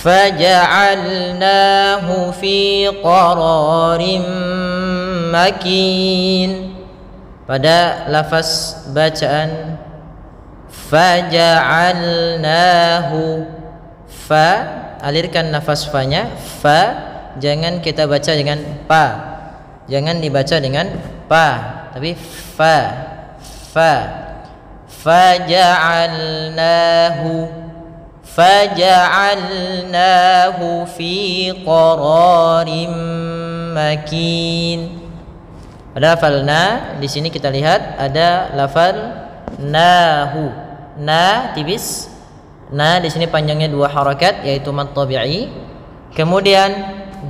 faja'alnahu fi qararim makin. Pada lafaz bacaan faja'alnahu, fa, alirkan nafas fa-nya, fa, jangan kita baca dengan pa, jangan dibaca dengan pa, tapi fa, fa, faja'alnahu fi qararim makin. Pada lafal na, di sini kita lihat ada lafal nahu, na tipis, na di sini panjangnya 2 harakat yaitu mad tabi'i. Kemudian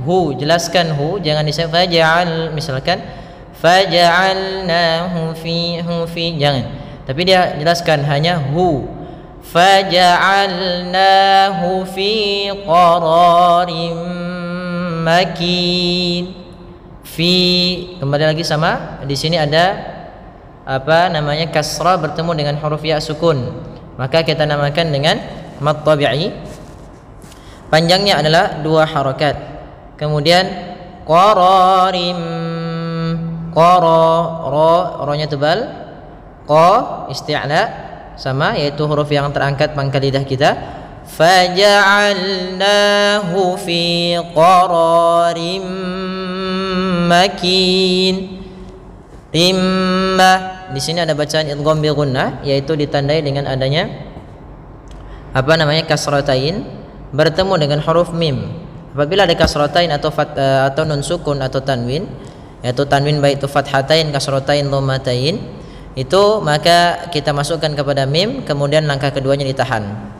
hu, jelaskan hu, jangan disebut faja'al, misalkan faja'alnahu fi, jangan, tapi dia jelaskan hanya hu, faja'alnahu fi qararim makin. Fi, kembali lagi sama, di sini ada kasrah bertemu dengan huruf ya sukun, maka kita namakan dengan mad tabi'i. Panjangnya adalah 2 harakat. Kemudian qararim, ro-nya tebal, qa isti'la sama, yaitu huruf yang terangkat pangkal lidah kita. Faja'alnahu fi qararim makin. Rimma, di sini ada bacaan idgham bi gunnah, yaitu ditandai dengan adanya kasratain bertemu dengan huruf mim. Apabila ada kasratain atau nun sukun atau tanwin, yaitu tanwin baik itu fathatain, kasratain, dhammatain, itu maka kita masukkan kepada mim, kemudian langkah keduanya ditahan.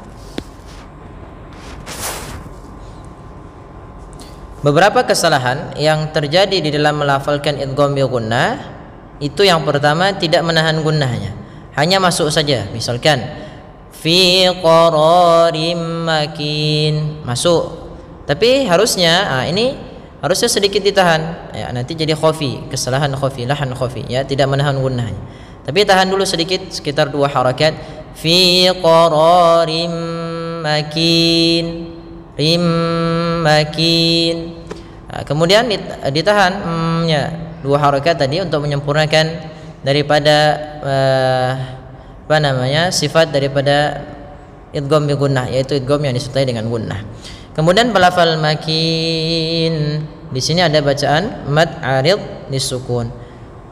Beberapa kesalahan yang terjadi di dalam melafalkan idgham bi gunnah, itu yang pertama tidak menahan gunnahnya, hanya masuk saja. Misalkan fi qararim makin, masuk, tapi harusnya ini harusnya sedikit ditahan ya, nanti jadi khafi, kesalahan khafi, lahan khafi ya, tidak menahan gunnahnya, tapi tahan dulu sedikit sekitar 2 harakat. Fi qararim makin, rim makin. Kemudian ditahan ya 2 harakat tadi untuk menyempurnakan daripada sifat daripada idgham bi gunnah, yaitu idgham yang disertai dengan gunnah. Kemudian pelafal makin, di sini ada bacaan mad arid disukun.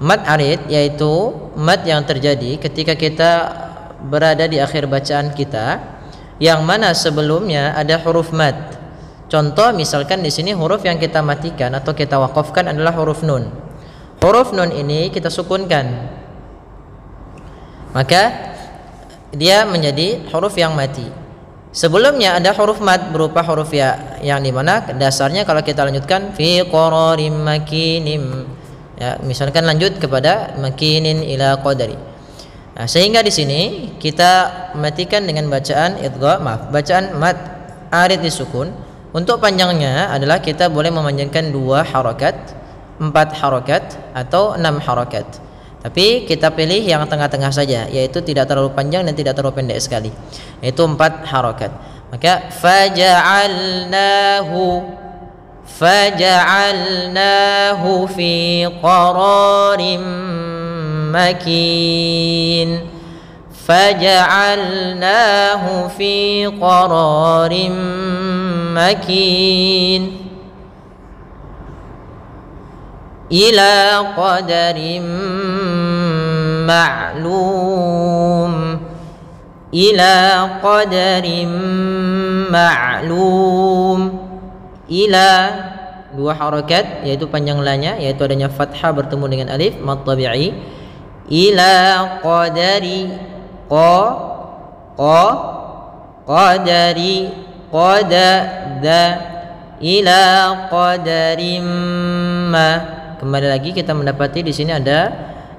Mad arid yaitu mad yang terjadi ketika kita berada di akhir bacaan kita, yang mana sebelumnya ada huruf mad. Contoh misalkan di sini huruf yang kita matikan atau kita wakafkan adalah huruf nun. Huruf nun ini kita sukunkan, maka dia menjadi huruf yang mati. Sebelumnya ada huruf mad berupa huruf ya, yang dimana dasarnya kalau kita lanjutkan fi qararim makinim ya, misalkan lanjut kepada makinin ila qadari. Sehingga di sini kita matikan dengan bacaan bacaan mad arid disukun. Untuk panjangnya adalah kita boleh memanjangkan 2 harakat, 4 harakat atau 6 harakat. Tapi kita pilih yang tengah-tengah saja, yaitu tidak terlalu panjang dan tidak terlalu pendek sekali, yaitu 4 harakat. Maka faja'alnahu fi qararim makin. Faja'alnahu fi qararim makin ila qadarim ma'lum, ila qadarim ma'lum. Ila 2 harakat, yaitu panjang lanya, yaitu adanya fathah bertemu dengan alif mad tabi'i. Ila qadari, qadari, qadada, ila qadarim ma. Kembali lagi kita mendapati di sini ada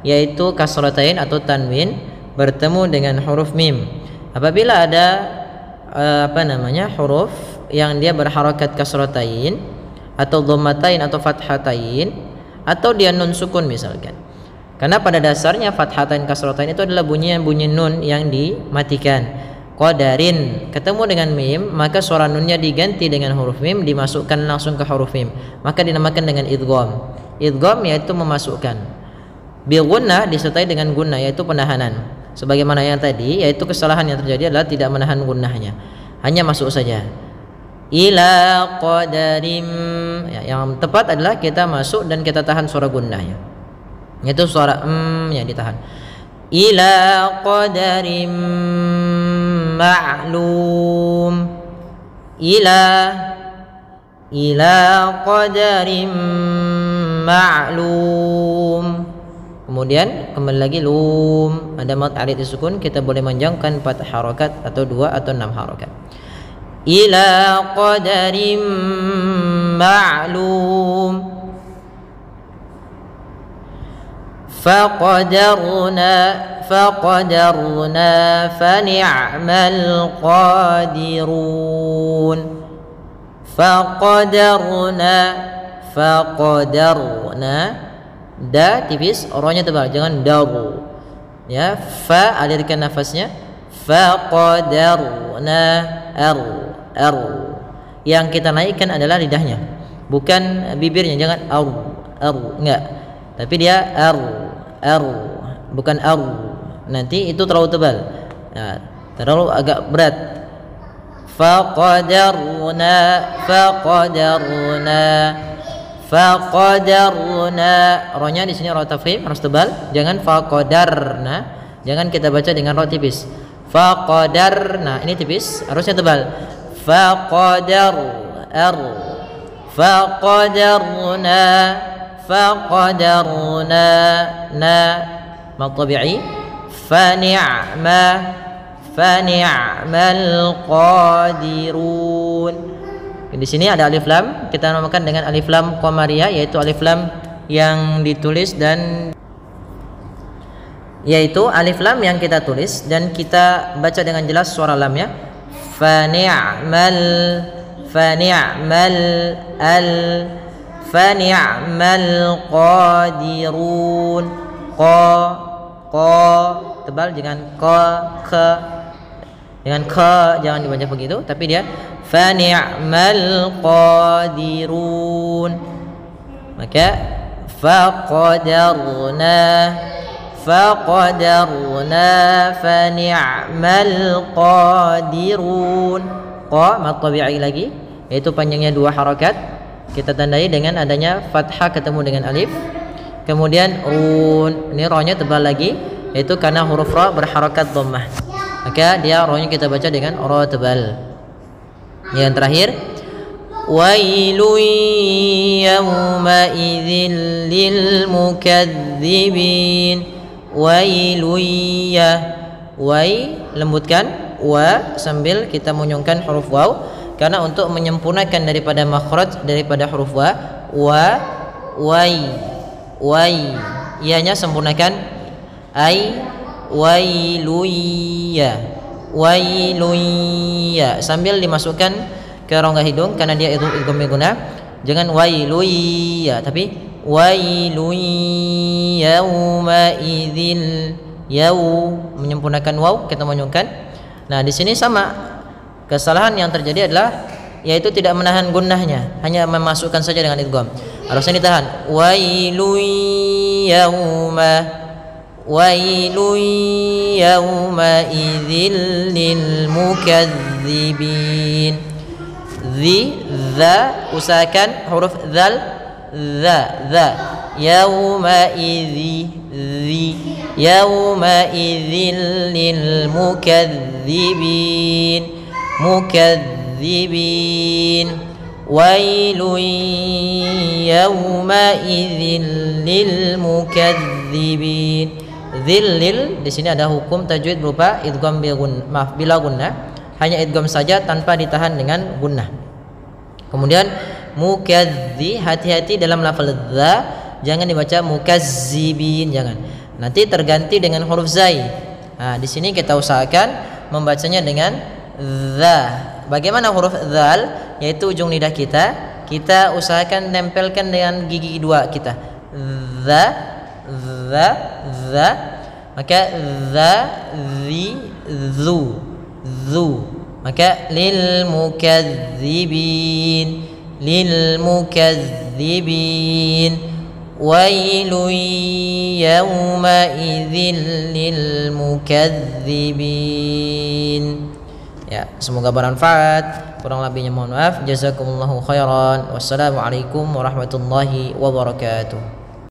yaitu kasratain atau tanwin bertemu dengan huruf mim. Apabila ada huruf yang dia berharakat kasratain atau dhammatain atau fathatain atau dia nun sukun misalkan. Karena pada dasarnya fathatain kasratain itu adalah bunyi nun yang dimatikan. qadarin ketemu dengan mim, maka suara nunnya diganti dengan huruf mim, dimasukkan langsung ke huruf mim, maka dinamakan dengan idgham. Idgham yaitu memasukkan. Bil gunnah disertai dengan gunnah yaitu penahanan. Sebagaimana yang tadi, yaitu kesalahan yang terjadi adalah tidak menahan gunnahnya, hanya masuk saja. Ila qadarim, ya, yang tepat adalah kita masuk dan kita tahan suara gunnahnya, yaitu suara yang ditahan. Ila qadarim ma'lum, ila qadarim ma'lum. Kemudian kembali lagi lum, ada mad alif disukun, kita boleh menjangkan 4 harakat atau 2 atau 6 harakat. Ila qadarim ma'lum, faqadarna fani'mal qadirun, faqadarna da tipis, rohnya tebal, jangan daru ya. Fa alirkan nafasnya, faqadarna yang kita naikkan adalah lidahnya, bukan bibirnya, jangan enggak, tapi dia bukan nanti itu terlalu tebal, nah, terlalu agak berat. Faqadarna, rohnya di sini roh tafkhim harus tebal, jangan faqadarna, jangan kita baca dengan roh tipis. Faqadarna ini tipis, harusnya tebal. Faqadarna na mad tabi'i. Fani'mal qadirun. Di sini ada alif lam, kita namakan dengan alif lam qamariyah, yaitu alif lam yang ditulis dan yaitu alif lam yang kita tulis dan kita baca dengan jelas suara lamnya. Fani'mal qadirun. Qa tebal, jangan dengan jangan dibaca begitu, tapi dia fani'mal qadirun. Maka faqadarna fani'mal qadirun. Qa mad tabi'i lagi, yaitu panjangnya 2 harakat, kita tandai dengan adanya fathah ketemu dengan alif. Kemudian run, ini rohnya tebal lagi, yaitu karena huruf ra berharakat dhammah, maka dia rohnya kita baca dengan ra tebal. Yang terakhir, wailun yawma idzil lil mukadzibin. Wailun ya, wai lembutkan wa sambil kita munyungkan huruf waw, karena untuk menyempurnakan daripada makhraj daripada huruf wai ianya sempurnakan ai wailuya sambil dimasukkan ke rongga hidung karena dia itu idgham guna. Jangan wailuya, tapi wailuya yauma idzil, menyempurnakan waw kita menyungkan. Nah, di sini sama, kesalahan yang terjadi adalah yaitu tidak menahan gunnahnya, hanya memasukkan saja dengan idgham. Harusnya ditahan. Wailun yauma idzil lil mukadzibin. Dha usahakan huruf dzal, dha yauma idzil lil mukadzibin. Wailun yauma idzil lil mukadzibin. Dzillil di sini ada hukum tajwid berupa idgham bila gunnah, hanya idgham saja tanpa ditahan dengan gunnah. Kemudian mukadzi, hati-hati dalam lafal dza, jangan dibaca mukazzibin, jangan. Nanti terganti dengan huruf zai. Nah, di sini kita usahakan membacanya dengan dza. Bagaimana huruf dzal, yaitu ujung lidah kita usahakan tempelkan dengan gigi 2 kita. Dza, maka dza, zi, zu. dzu. Maka lil mukazzibin wailun yawma idzil lil mukazzibin. Ya, semoga bermanfaat. Kurang lebihnya mohon maaf. Jazakumullahu khairan. Wassalamualaikum warahmatullahi wabarakatuh.